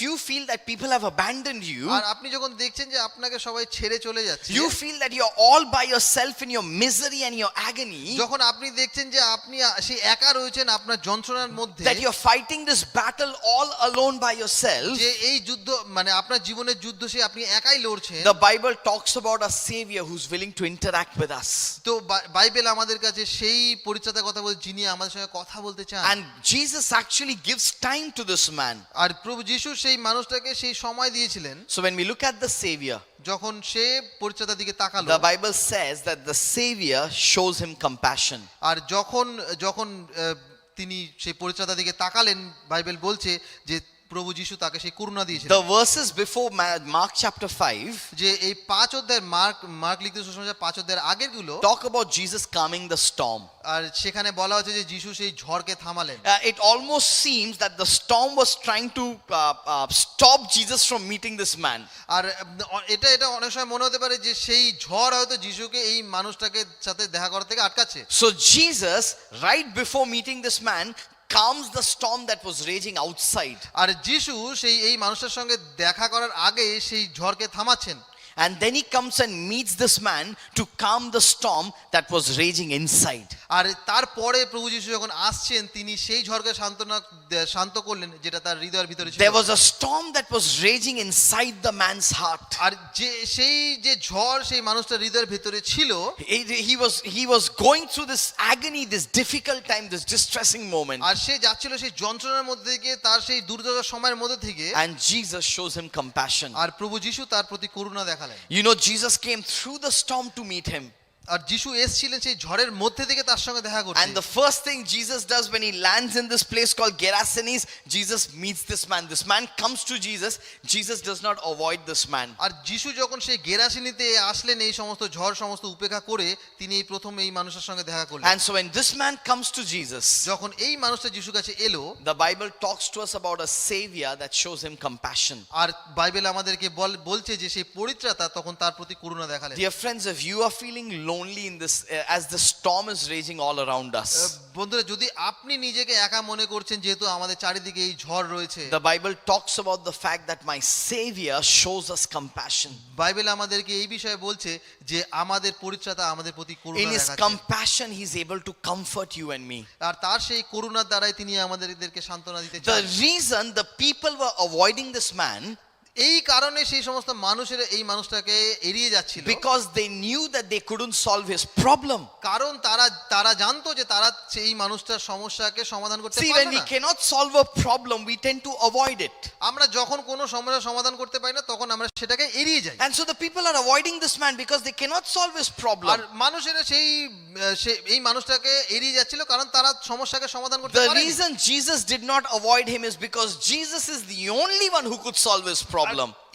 you feel that people have abandoned you, আর আপনি যখন দেখছেন যে আপনাকে সবাই ছেড়ে চলে যাচ্ছে, you feel that you're all by yourself in your misery and your agony, যখন আপনি দেখছেন যে আপনি সেই একা রয়েছেন আপনার যন্ত্রণার মধ্যে, that you're fighting this battle all alone by yourself, যে এই যুদ্ধ মানে আপনার জীবনের যুদ্ধ সে আপনি একাই লড়ছেন, the Bible talks about a Savior who's willing to interact with us. তো বাইবেল আমাদের কাছে সেই পরিত্রাতার কথা বলে যিনি আমাদের সঙ্গে কথা বলতে চান। And Jesus actually gives time to this man. আর প্রভু যিশু সেই মানুষটাকে সেই সময় দিয়েছিলেন। So when we look at the Savior, যখন সে পরিত্রাতার দিকে তাকালো, the Bible says that the Savior shows him compassion. আর যখন তিনি সেই পরিত্রাতার দিকে তাকালেন, বাইবেল বলছে যে প্রভু যিশু তাকে সেই করুণা দিয়েছিলেন। The verses before Mark chapter 5 যে এই 5 অধ্যায়ের মার্ক লিখিত সুসমাচার 5 অধ্যায়ের আগের গুলো talk about Jesus calming the storm. আর সেখানে বলা হচ্ছে যে যিশু সেই ঝড়কে থামালেন। It almost seems that the storm was trying to stop Jesus from meeting this man. আর এটা অনেক সময় মনে হতে পারে যে সেই ঝড় হয়তো যিশুকে এই মানুষটাকে সাথে দেখা করা থেকে আটকাচ্ছে। So Jesus, right before meeting this man, calms the storm that was raging outside. আর যিশু এই মানুষটার সঙ্গে দেখা করার আগে সেই ঝড়কে থামাচ্ছেন। And then he comes and meets this man to calm the storm that was raging inside. আর তারপরে প্রভু যিশু যখন আসছেন, তিনি সেই ঝড়কে শান্ত করলেন যেটা তার হৃদয়ের ভিতরে ছিল। There was a storm that was raging inside the man's heart. আর সেই ঝড় সেই মানুষটার হৃদয়ের ভিতরে ছিল, He was going through this agony, this difficult time, this distressing moment. আর সে যাচ্ছিল সেই যন্ত্রণার মধ্যে থেকে, তার সেই দুর্দশার সময়ের মধ্যে থেকে, And Jesus shows him compassion. আর প্রভু যিশু তার প্রতি করুণা দেখালেন। You know, Jesus came through the storm to meet him. আর যিশু এসেছিলেন সেই ঝড়ের মধ্যে থেকে তার সঙ্গে দেখা করতে। And the first thing Jesus does when he lands in this place called Gerasenes, Jesus meets this man. This man comes to Jesus. Jesus does not avoid this man. আর যিশু যখন সেই গেরাসিনীতে আসলেন এই সমস্ত ঝড় সমস্ত উপেক্ষা করে তিনি এই প্রথম এই মানুষের সঙ্গে দেখা করলেন। And so when this man comes to Jesus, যখন এই মানুষটা যিশুর কাছে এলো, the Bible talks to us about a savior that shows him compassion. আর বাইবেল আমাদেরকে বলছে যে সেই পরিত্রাতা তখন তার প্রতি করুণা দেখালেন। Dear friends, if you are feeling lonely in this as the storm is raging all around us, বন্ধুরা, যদি আপনি নিজেকে একা মনে করছেন যেহেতু আমাদের চারিদিকে এই ঝড় রয়েছে, the Bible talks about the fact that my savior shows us compassion. Bible আমাদেরকে এই বিষয়ে বলছে যে আমাদের পরিত্রাতা আমাদের প্রতি In করুণা his দেখাচ্ছেন। compassion, he is able to comfort you and me. আর তার সেই করুণার দ্বারাই তিনি আমাদেরকে সান্ত্বনা দিতে The চান। reason the people were avoiding this man, এই কারণে সেই সমস্ত মানুষেরা এই মানুষটাকে এড়িয়ে যাচ্ছিল, because they knew that they couldn't solve his problem. কারণ তারা জানতো যে তারা সেই মানুষটার সমস্যাকে সমাধান করতে See, পারবে when we না। cannot solve a problem, we tend to avoid it. আমরা যখন কোনো সমস্যার সমাধান করতে পারি না তখন আমরা সেটাকে এড়িয়ে যাই। And so the people are avoiding this man because they cannot solve his R problem. মানুষেরা এই মানুষটাকে এড়িয়ে যাচ্ছিল কারণ তারা সমস্যাকে সমাধান করতে The পারে। reason Jesus did not avoid him is because Jesus is the only one who could solve his problem.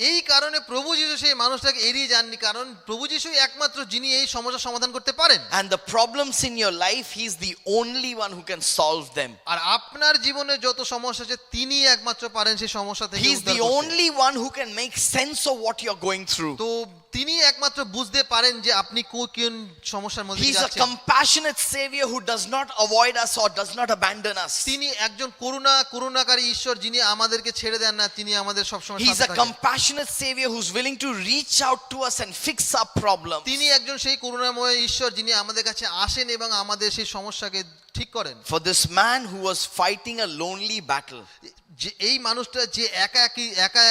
এই কারণে প্রভু যিশু সেই মানুষটাকে এড়িয়ে যাননি, কারণ প্রভু যিশুই একমাত্র যিনি এই সমস্যার সমাধান করতে পারেন। And the problems in your life, he's the only one who can solve them. আর আপনার জীবনে যত সমস্যা আছে তিনি একমাত্র পারেন সেই সমস্যা থেকে He's উদ্ধার the করতে। only one who can make sense of what you're going through. তো তিনি একমাত্র বুঝতে পারেন যে আপনি কোন সমস্যার মধ্যে দিয়ে He's a যাচ্ছেন। compassionate savior who does not avoid us or does not abandon us. তিনি একজন করুণাকারী ঈশ্বর যিনি আমাদেরকে ছেড়ে দেন না, তিনি আমাদের সবসময় He's সাথে a থাকেন। compassionate savior who's willing to reach out to us and fix our problems. তিনি একজন সেই করুণাময় ঈশ্বর যিনি আমাদের কাছে আসেন এবং আমাদের সেই সমস্যাকে ঠিক করেন। For this man who was fighting a lonely battle, যে এই মানুষটা যে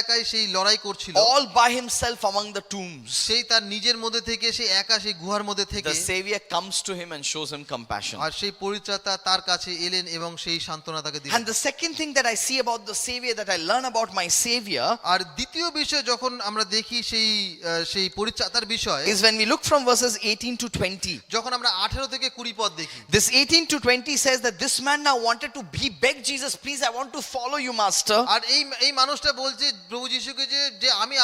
একাই সেই লড়াই করছিল, all by himself among the tombs, সেই তার নিজের মধ্যে থেকে সেই একা সেই গুহার মধ্যে থেকে the savior comes to him and shows him compassion. আর সেই পরিত্রাতা তার কাছে এলেন এবং সেই সান্ত্বনা তাকে দিলেন। And the second thing that I see about the savior, that I learn about my savior, আর দ্বিতীয় বিষয় যখন আমরা দেখি সেই পরিত্রাতার বিষয়, is when we look from verses 18 to 20. যখন আমরা 18 থেকে 20 পদ দেখি। This 18 to 20 says that this man now wanted to beg Jesus, please, I want to follow you, master. আর এই মানুষটা বলছে প্রভু যিশুকে যে আমি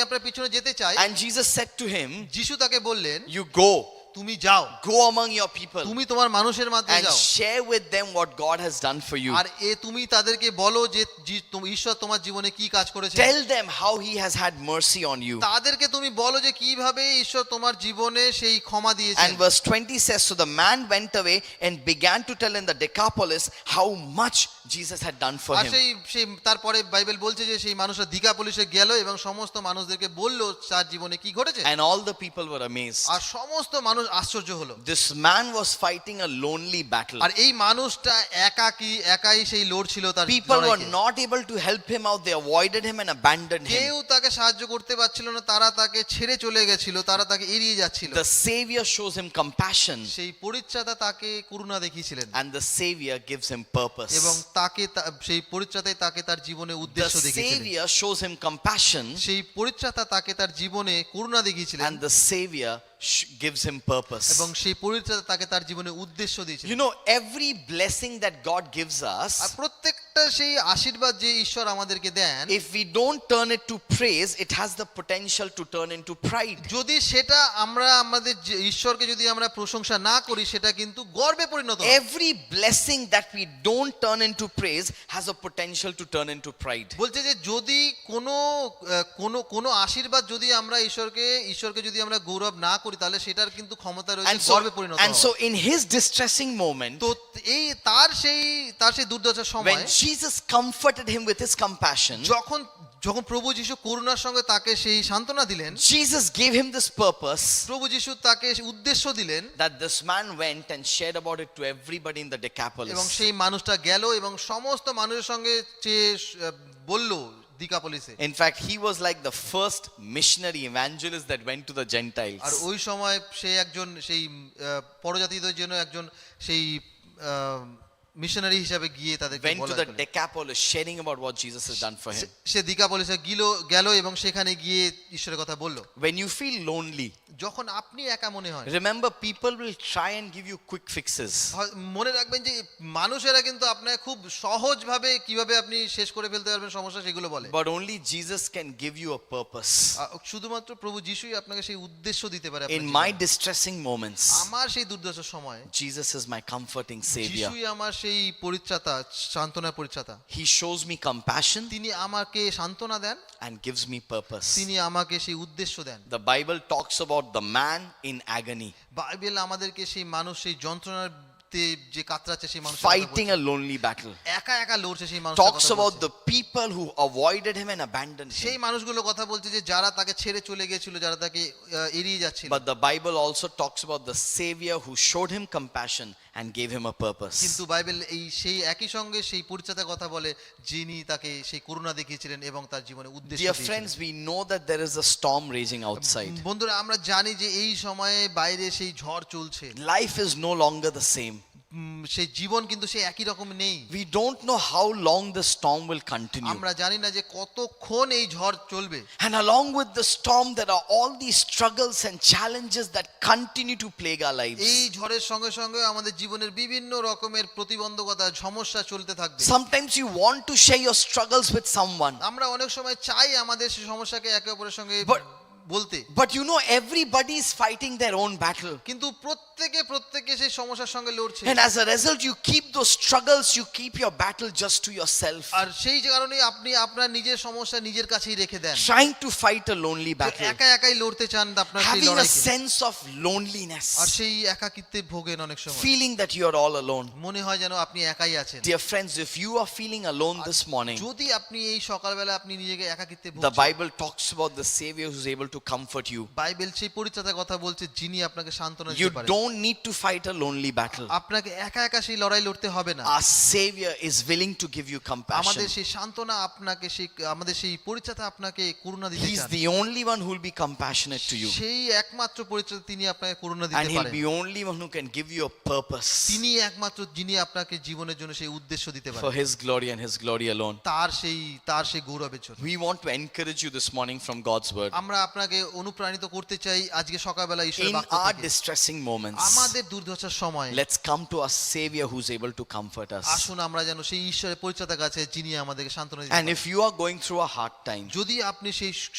আপনার পিছনে যেতে চাই। And Jesus said to him, যিশু তাকে বললেন, you go তুমি যাও, among your people তুমি তোমার মানুষের মাঝে and যাও share with them what God has done for you. আর তুমি তাদেরকে বলো যে ঈশ্বর তোমার জীবনে কি কাজ করেছে। Tell them how he has had mercy on you. তাদেরকে তুমি বলো যে কিভাবে ঈশ্বর তোমার জীবনে সেই ক্ষমা দিয়েছেন। And verse 20 says, so the man went away and began to tell in the Decapolis how much Jesus had done for R him. সেই তারপরে বাইবেল বলছে যে সেই মানুষটা দিকাপলিসে গেল এবং সমস্ত মানুষদেরকে বলল তার জীবনে কি ঘটেছে। And all the people were amazed. আর সমস্ত মানুষ আশ্চর্য হলো। This man was fighting a lonely battle. আর এই মানুষটা একাই সেই লড়ছিল তার People were লড়াইকে। not able to help him out. They avoided him and abandoned him. কেউ তাকে সাহায্য করতে পারছিল না, তারা তাকে ছেড়ে চলে গেছিল, তারা তাকে এড়িয়ে যাচ্ছিল। The savior shows him compassion, সেই পরিত্রাতা তাকে করুণা দেখিয়েছিলেন and the savior gives him purpose. এবং সেই পরিত্রাতাই তাকে তার জীবনে The উদ্দেশ্য দেখিয়েছিলেন। savior shows him compassion, সেই পরিত্রাতা তাকে তার জীবনে করুণা দেখিয়েছিলেন and the savior gives him purpose. এবং সেই পরিত্রাতা তাকে তার জীবনে উদ্দেশ্য You দিয়েছিলেন। know, every blessing that God gives R us, প্রত্যেকটা সেই আশীর্বাদ যে ঈশ্বর আমাদেরকে দেন, if we don't turn it to praise, it has the potential to turn into pride. যদি সেটা আমরা আমাদের ঈশ্বরকে যদি আমরা প্রশংসা না করি সেটা কিন্তু গর্বে পরিণত হয়। Every blessing that we don't turn into praise has a potential to turn into pride. বলছে যে যদি কোনো আশীর্বাদ যদি আমরা ঈশ্বরকে যদি আমরা গৌরব না করি তাহলে সেটার কিন্তু ক্ষমতা রয়েছে গর্বে পরিণত And so in his distressing moment, তো এই তার সেই দুর্দশার সময় when Jesus comforted him with his compassion, যখন প্রভু যিশু করুণার সঙ্গে তাকে সেই সান্ত্বনা দিলেন, Jesus gave him this purpose, প্রভু যিশু তাকে উদ্দেশ্য দিলেন that this man went and shared about it to everybody in the এবং Decapolis. সেই মানুষটা গেল এবং সমস্ত মানুষের সঙ্গে বলল দিকাপলিসে। In fact, he was like the first missionary evangelist that went to the Gentiles. আর ওই সময় সে একজন সেই পরজাতিদের জন্য একজন সেই মিশনারি হিসাবে গিয়ে তাদেরকে went to বলা the Decapolis sharing about what Jesus has done for him. সে দিকাপলিসে গেল এবং সেখানে গিয়ে ঈশ্বরের কথা বলল। When you feel lonely, যখন আপনি একা মনে হয়, remember people will try and give you quick fixes. মনে রাখবেন যে মানুষেরা কিন্তু আপনাকে খুব সহজভাবে কিভাবে আপনি শেষ করে ফেলতে পারবেন সমস্যা সেগুলো বলে, But only Jesus can give you a purpose. শুধুমাত্র প্রভু যিশুই আপনাকে সেই উদ্দেশ্য দিতে পারে। In my distressing moments, আমার সেই দুর্দশার সময় Jesus is my comforting savior. যিশুই আমার সেই পরিত্রাতা, সান্ত্বনার পরিত্রাতা। He shows me compassion তিনি আমাকে সান্ত্বনা দেন and gives me purpose. তিনি আমাকে সেই উদ্দেশ্য দেন। The Bible talks about the man in agony, Bible আমাদেরকে সেই মানুষ সেই যন্ত্রণাতে যে কাতরাচ্ছে সেই মানুষ fighting a lonely battle. একা একা লড়ছে সেই মানুষ Talks about the people who avoided him and abandoned সেই him. মানুষগুলো কথা বলছে যে যারা তাকে ছেড়ে চলে গিয়েছিল, যারা তাকে এড়িয়ে যাচ্ছিল। But the Bible also talks about the savior who showed him compassion and gave him a purpose. কিন্তু বাইবেল সেই একই সঙ্গে সেই পরিত্রাতার কথা বলে যিনি তাকে সেই করুণা দেখিয়েছিলেন এবং তার জীবনে উদ্দেশ্য Dear দিয়েছিলেন। friends, we know that there is a storm raging outside. বন্ধুরা, আমরা জানি যে এই সময়ে বাইরে সেই ঝড় চলছে। Life is no longer the same. সেই জীবন কিন্তু সেই একই রকম নেই। We don't know how long the storm will continue. আমরা জানি না যে কতক্ষণ এই ঝড় চলবে। And along with the storm, there are all these struggles and challenges that continue to plague our এই lives. ঝড়ের সঙ্গে সঙ্গে আমাদের জীবনের বিভিন্ন রকমের প্রতিবন্ধকতা, সমস্যা চলতে থাকবে। Sometimes you want to share your struggles with someone, আমরা অনেক সময় চাই আমাদের সেই সমস্যাকে একে অপরের সঙ্গে বলতে, but you know everybody is fighting their own battle. কিন্তু প্রত্যেকে সেই সমস্যার সঙ্গে লড়ছে। And as a result, you keep those struggles, you keep your battle just to yourself, আর সেই কারণেই আপনি আপনার নিজের সমস্যা নিজের কাছেই রেখে দেন। trying to fight a lonely battle, একা একাই লড়তে চান আপনার সেই having a লড়াইকে। sense of loneliness, আর সেই একাকিত্বে ভোগেন অনেক সময়। feeling that you are all alone. মনে হয় যেন আপনি একাই আছেন। Dear friends, if you are feeling alone this morning, যদি আপনি এই সকালবেলা আপনি নিজেকে একাকিত্বে the ভুগছেন, Bible talks about the Savior who's able to comfort you. Bible সেই পরিত্রাতার কথা বলছে যিনি আপনাকে সান্ত্বনা You দিতে পারেন। don't need to fight a lonely battle. আপনাকে একা একা সেই লড়াই লড়তে হবে না। Our Savior is willing to give you compassion. আমাদের সেই সান্ত্বনা আপনাকে আমাদের সেই পরিত্রাতা আপনাকে করুণা দিতে He's চান। the only one who will be compassionate to you. সেই একমাত্র পরিত্রাতা তিনি আপনাকে করুণা And দিতে he'll পারেন। be only one who can give you a purpose তিনি একমাত্র যিনি আপনাকে জীবনের জন্য সেই উদ্দেশ্য দিতে for পারেন, his glory and his glory alone. তার সেই গৌরবের জন্য। We want to encourage you this morning from God's word. আমরা আপনাকে অনুপ্রাণিত করতে চাই আজকে সকালবেলা ঈশ্বরের In বাক্য our থেকে। distressing moments, আমাদের দুর্দশার সময় let's come to our Savior who's able to comfort us. আসুন আমরা যেন সেই ঈশ্বরের পরিত্রাতার কাছে যিনি আমাদেরকে সান্ত্বনা দিতে And পারেন। if you are going through a hard time, যদি আপনি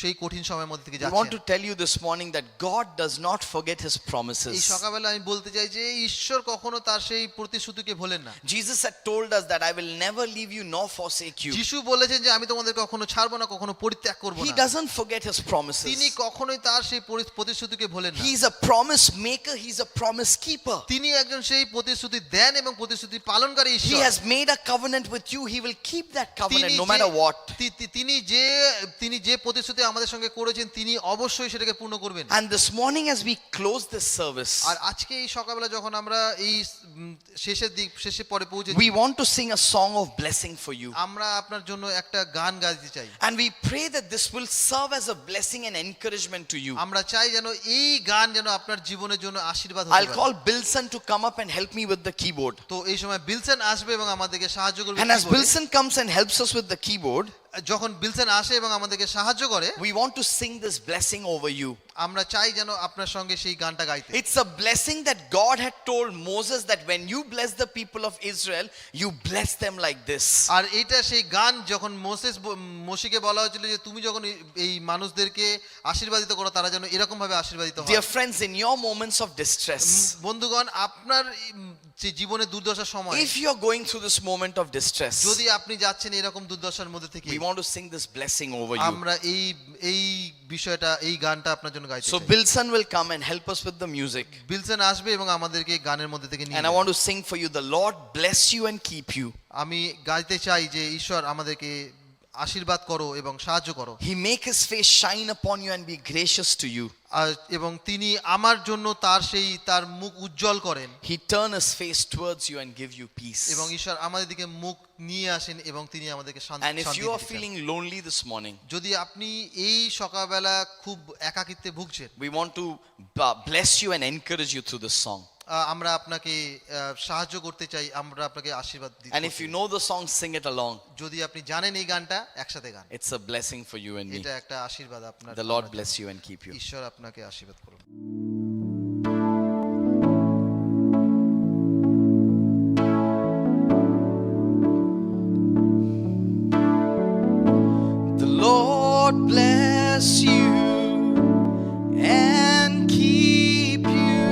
সেই কঠিন সময়ের মধ্যে থেকে we want to যাচ্ছেন, tell you this morning that God does not forget his এই promises. সকালবেলা আমি বলতে চাই যে ঈশ্বর কখনো তার সেই প্রতিশ্রুতিকে ভোলেন না। Jesus had told us that I will never leave you nor forsake you. যিশু বলেছেন যে আমি তোমাদের কখনো ছাড়বো না, কখনো পরিত্যাগ করব He না। doesn't forget his promises. তিনি কখনোই তার সেই প্রতিশ্রুতিকে ভোলেন না। He's a promise maker, he's a promise keeper. তিনি একজন সেই প্রতিশ্রুতি দেন এবং প্রতিশ্রুতি পালনকারী He ঈশ্বর। has made a covenant with you, he will keep that covenant তিনি no matter what. তিনি যে প্রতিশ্রুতি আমাদের সঙ্গে করেছেন তিনি অবশ্যই সেটাকে পূর্ণ করবেন। And this morning as we close this service, আর আজকে এই সকালবেলা যখন আমরা এই শেষে পরে পৌঁছেছি, we want to sing a song of blessing for you. আমরা আপনার জন্য একটা গান গাইতে চাই। And we pray that this will serve as a blessing and encouragement to you. আমরা চাই যেন এই গান যেন আপনার জীবনের জন্য আশীর্বাদ হতে I'll পারে। call Bilson to come up and help me with the keyboard. তো এই সময় বিলসন আসবে এবং আমাদেরকে সাহায্য করবে। And as Bilson comes and helps us with the keyboard, যখন বিলসন আসে এবং আমাদেরকে সাহায্য করে, we want to sing this blessing over you. আমরা চাই যেন আপনার সঙ্গে সেই গানটা গাইতে। It's a blessing that God had told Moses that when you bless the people of Israel, you bless them like this. আর এটা সেই গান যখন মোশিকে বলা হয়েছিল যে তুমি যখন এই মানুষদেরকে আশীর্বাদিত করো তারা যেন এরকম ভাবে আশীর্বাদিত হয়। Dear friends, in your moments of distress, বন্ধুগণ, আপনার যে জীবনে দুর্দশার সময় if you are going through this moment of distress, যদি আপনি যাচ্ছেন এরকম দুর্দশার মধ্যে থেকে, we want to sing this blessing over you. আমরা এই বিষয়টা এই গানটা আপনার জন্য গাইতে So চাই। Bilson will come and help us with the music. Bilson আসবে এবং আমাদেরকে গানের মধ্যে থেকে নিয়ে And I want to sing for you, the Lord bless you and keep you. আমি গাইতে চাই যে ঈশ্বর আমাদেরকে আশীর্বাদ করো এবং সাহায্য করো। He make his face shine upon you and be gracious to you. এবং তিনি আমার জন্য তার মুখ উজ্জ্বল করেন। He turn his face towards you and give you peace. এবং ঈশ্বর আমাদের দিকে মুখ নিয়ে আসেন এবং তিনি আমাদেরকে শান্তি And if you are দিতে চান। feeling lonely this morning, যদি আপনি এই সকালবেলা খুব একাকিত্বে ভুগছেন, we want to bless you and encourage you through this song. আমরা আপনাকে সাহায্য করতে চাই, আমরা আপনাকে আশীর্বাদ দিতে And if you know the song, sing it along. যদি আপনি জানেন এই গানটা একসাথে গান, It's a blessing for you and me. এটা একটা আশীর্বাদ আপনার। The Lord bless you and keep you. ঈশ্বর আপনাকে আশীর্বাদ করুন। The Lord bless you and keep you.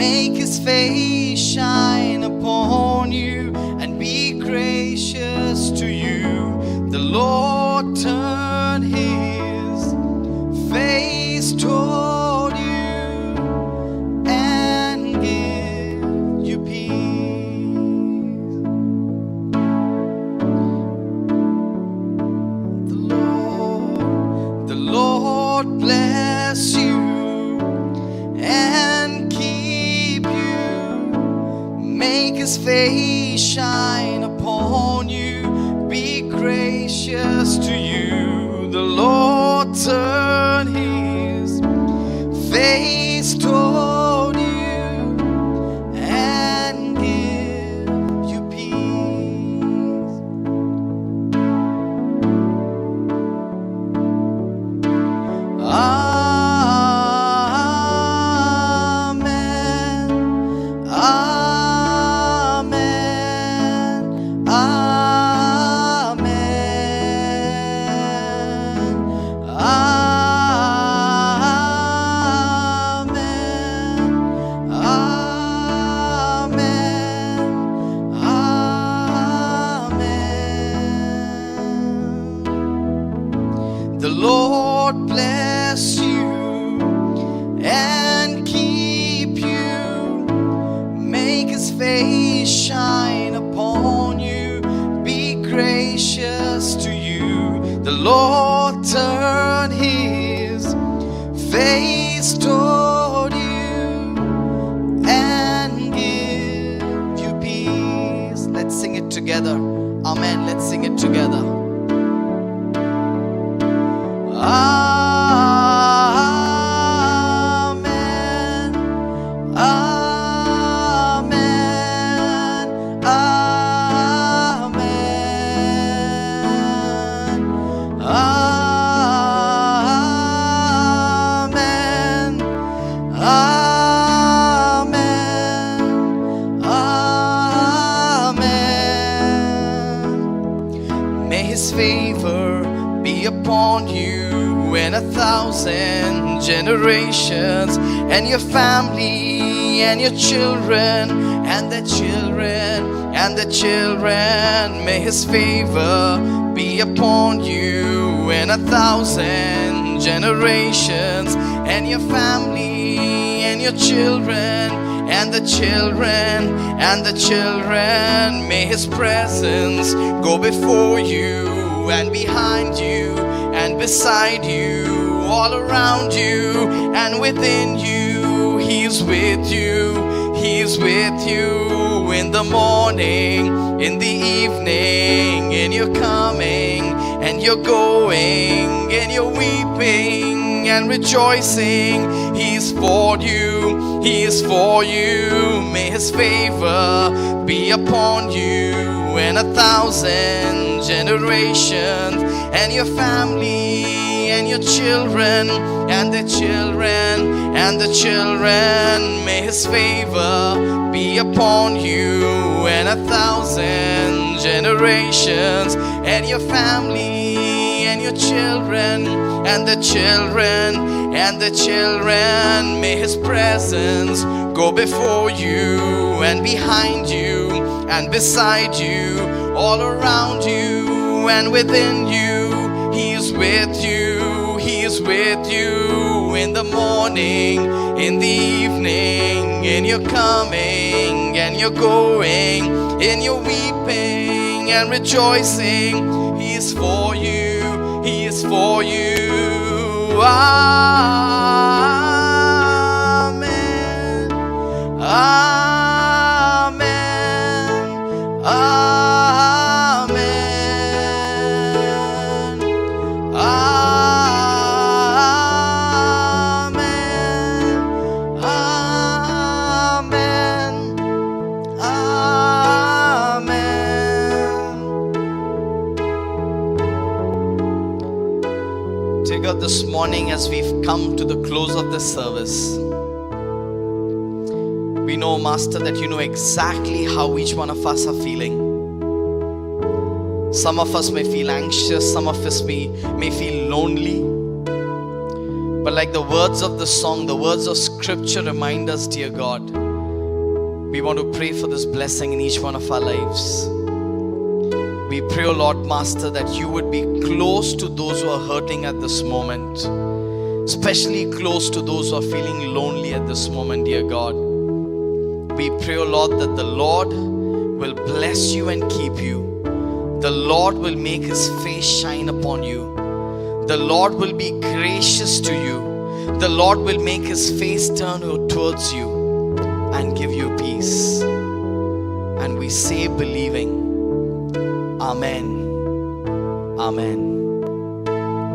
Make his face shine upon you and be gracious to you. The Lord turn his face toward you and give you peace. The Lord bless you and keep you. Make his face shine upon you. Be gracious to you. The Lord turn his face toward you and give you peace. Amen. Amen. Amen. Amen. Amen. Amen. The Lord bless you and keep you. Make his face shine upon you. Be gracious to you. The Lord turn his face toward you and give you peace. Let's sing it together. Amen. Let's sing it together. Amen. Amen. Amen. Amen. Amen. Amen. May his favor be upon you and 1,000 generations, and your family and your children and their children and their children. May his favor be upon you and 1,000 generations, and your family and your children and the children and the children. May his presence go before you and behind you and beside you, all around you and within you. He's with you. He's with you in the morning, in the evening, in your coming and your going, and your weeping and rejoicing. He's for you. He is for you. May his favor be upon you and 1,000 generations, and your family and your children and the children and the children. May his favor be upon you and 1,000 generations, and your family and your children and the children and the children. May his presence go before you and behind you and beside you, all around you and within you. He is with you. He is with you in the morning, in the evening, in your coming and your going, in your weeping and rejoicing. He is for you. He is for you. Amen. Amen. Amen. Amen. this morning as we've come to the close of this service, we know, Master, that you know exactly how each one of us are feeling. Some of us may feel anxious, some of us may feel lonely. But like the words of the song, the words of scripture remind us, dear God, we want to pray for this blessing in each one of our lives. We pray, O Lord Master, that you would be close to those who are hurting at this moment, especially close to those who are feeling lonely at this moment, dear God. We pray, O Lord, that the Lord will bless you and keep you. The Lord will make his face shine upon you. The Lord will be gracious to you. The Lord will make his face turn towards you and give you peace. And we say, believing, Amen. Amen.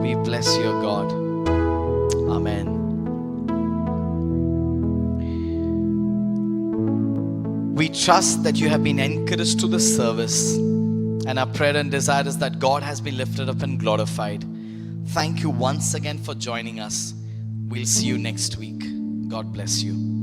We bless your God. Amen. We trust that you have been encouraged to the service, and our prayer and desire is that God has been lifted up and glorified. Thank you once again for joining us. We'll see you next week. God bless you.